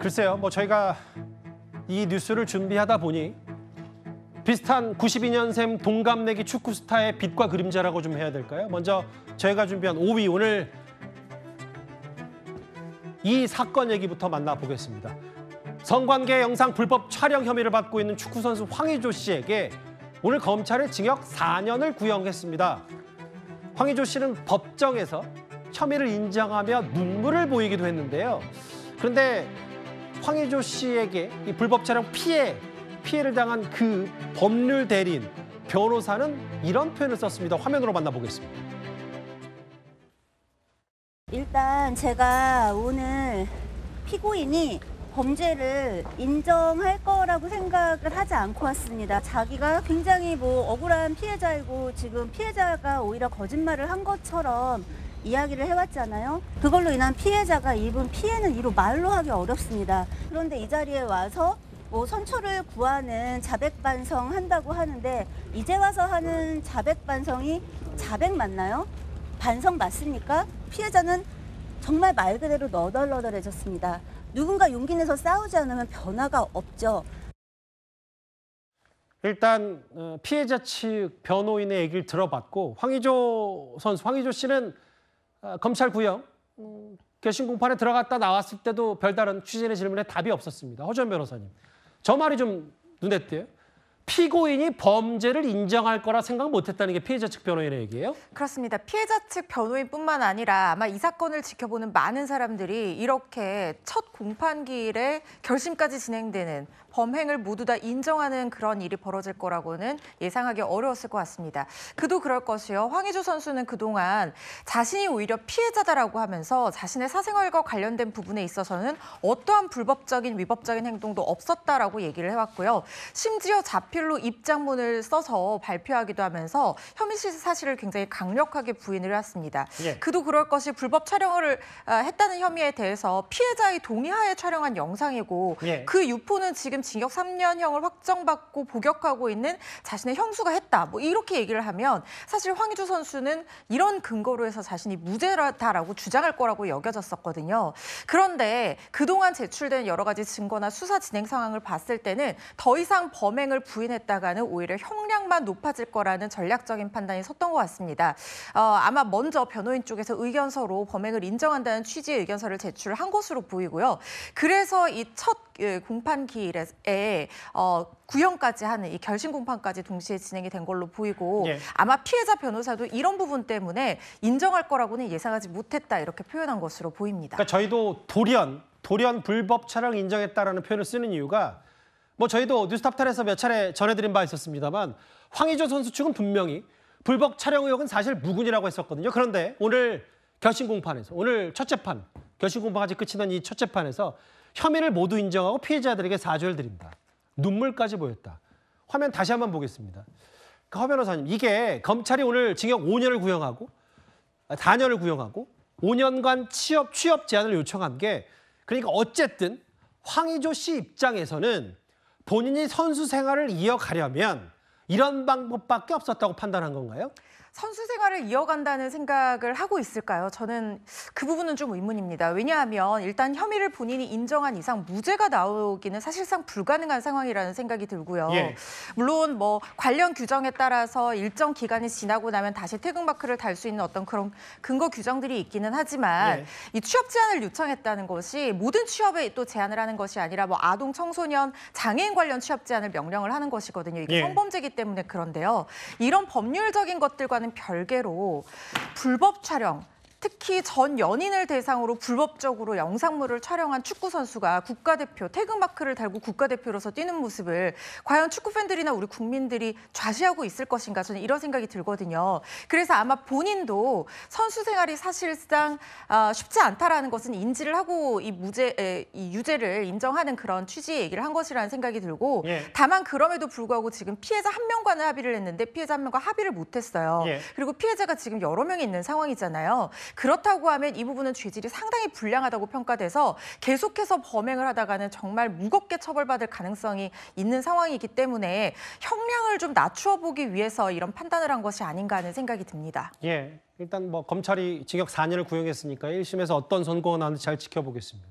글쎄요, 저희가 이 뉴스를 준비하다 보니 비슷한 92년생 동갑내기 축구 스타의 빛과 그림자라고 좀 해야 될까요? 먼저 저희가 준비한 5위, 오늘 이 사건 얘기부터 만나보겠습니다. 성관계 영상 불법 촬영 혐의를 받고 있는 축구선수 황의조 씨에게 오늘 검찰이 징역 4년을 구형했습니다. 황의조 씨는 법정에서 혐의를 인정하며 눈물을 보이기도 했는데요. 그런데 황의조 씨에게 이 불법 촬영 피해를 당한 그 법률 대리인, 변호사는 이런 표현을 썼습니다. 화면으로 만나보겠습니다. 일단 제가 오늘 피고인이 범죄를 인정할 거라고 생각을 하지 않고 왔습니다. 자기가 굉장히 억울한 피해자이고 지금 피해자가 오히려 거짓말을 한 것처럼 이야기를 해왔잖아요. 그걸로 인한 피해자가 입은 피해는 이루 말로 하기 어렵습니다. 그런데 이 자리에 와서 선처를 구하는 자백 반성한다고 하는데 이제 와서 하는 자백 반성이 자백 맞나요? 반성 맞습니까? 피해자는 정말 말 그대로 너덜너덜해졌습니다. 누군가 용기 내서 싸우지 않으면 변화가 없죠. 일단 피해자 측 변호인의 얘기를 들어봤고 황의조 씨는 검찰 구형, 결심 공판에 들어갔다 나왔을 때도 별다른 취재진의 질문에 답이 없었습니다. 허주연 변호사님, 저 말이 좀 눈에 띄어요. 피고인이 범죄를 인정할 거라 생각 못했다는 게 피해자 측 변호인의 얘기예요? 그렇습니다. 피해자 측 변호인뿐만 아니라 아마 이 사건을 지켜보는 많은 사람들이 이렇게 첫 공판기일에 결심까지 진행되는 범행을 모두 다 인정하는 그런 일이 벌어질 거라고는 예상하기 어려웠을 것 같습니다. 그도 그럴 것이요. 황의조 선수는 그동안 자신이 오히려 피해자다라고 하면서 자신의 사생활과 관련된 부분에 있어서는 어떠한 불법적인 위법적인 행동도 없었다라고 얘기를 해왔고요. 심지어 자필로 입장문을 써서 발표하기도 하면서 혐의 사실을 굉장히 강력하게 부인을 해왔습니다. 예. 그도 그럴 것이 불법 촬영을 했다는 혐의에 대해서 피해자의 동의하에 촬영한 영상이고 예. 그 유포는 지금 징역 3년형을 확정받고 복역하고 있는 자신의 형수가 했다. 이렇게 얘기를 하면 사실 황의조 선수는 이런 근거로 해서 자신이 무죄다라고 주장할 거라고 여겨졌었거든요. 그런데 그동안 제출된 여러 가지 증거나 수사 진행 상황을 봤을 때는 더 이상 범행을 부인했다가는 오히려 형량만 높아질 거라는 전략적인 판단이 섰던 것 같습니다. 아마 먼저 변호인 쪽에서 의견서로 범행을 인정한다는 취지의 의견서를 제출한 것으로 보이고요. 그래서 이 첫 공판기일에 구형까지 하는 이 결심 공판까지 동시에 진행이 된 걸로 보이고 예. 아마 피해자 변호사도 이런 부분 때문에 인정할 거라고는 예상하지 못했다 이렇게 표현한 것으로 보입니다. 그러니까 저희도 돌연 불법 촬영 인정했다라는 표현을 쓰는 이유가 저희도 뉴스탑10에서 몇 차례 전해드린 바 있었습니다만 황의조 선수 측은 분명히 불법 촬영 의혹은 사실 무근이라고 했었거든요. 그런데 오늘 결심 공판에서, 오늘 첫 재판, 결심 공판까지 끝이 난 이 첫 재판에서 혐의를 모두 인정하고 피해자들에게 사죄를 드린다. 눈물까지 보였다. 화면 다시 한번 보겠습니다. 허 변호사님, 이게 검찰이 오늘 징역 5년을 구형하고 4년을 구형하고 5년간 취업 제한을 요청한 게, 그러니까 어쨌든 황의조 씨 입장에서는 본인이 선수 생활을 이어가려면 이런 방법밖에 없었다고 판단한 건가요? 선수 생활을 이어간다는 생각을 하고 있을까요? 저는 그 부분은 좀 의문입니다. 왜냐하면 일단 혐의를 본인이 인정한 이상 무죄가 나오기는 사실상 불가능한 상황이라는 생각이 들고요. 예. 물론 관련 규정에 따라서 일정 기간이 지나고 나면 다시 태극마크를 달 수 있는 어떤 그런 근거 규정들이 있기는 하지만 예. 이 취업 제한을 요청했다는 것이 모든 취업에 또 제한을 하는 것이 아니라 아동, 청소년, 장애인 관련 취업 제한을 명령을 하는 것이거든요. 이게 예. 성범죄이기 때문에 그런데요. 이런 법률적인 것들과 별개로 불법 촬영, 특히 전 연인을 대상으로 불법적으로 영상물을 촬영한 축구 선수가 국가대표, 태극마크를 달고 국가대표로서 뛰는 모습을 과연 축구 팬들이나 우리 국민들이 좌시하고 있을 것인가, 저는 이런 생각이 들거든요. 그래서 아마 본인도 선수 생활이 사실상 쉽지 않다라는 것은 인지를 하고 이 유죄를 인정하는 그런 취지의 얘기를 한 것이라는 생각이 들고 예. 다만 그럼에도 불구하고 지금 피해자 한 명과는 합의를 했는데 피해자 한 명과 합의를 못했어요. 예. 그리고 피해자가 지금 여러 명이 있는 상황이잖아요. 그렇다고 하면 이 부분은 죄질이 상당히 불량하다고 평가돼서 계속해서 범행을 하다가는 정말 무겁게 처벌받을 가능성이 있는 상황이기 때문에 형량을 좀 낮추어보기 위해서 이런 판단을 한 것이 아닌가 하는 생각이 듭니다. 예, 일단 검찰이 징역 4년을 구형했으니까 1심에서 어떤 선고가 나오는지 잘 지켜보겠습니다.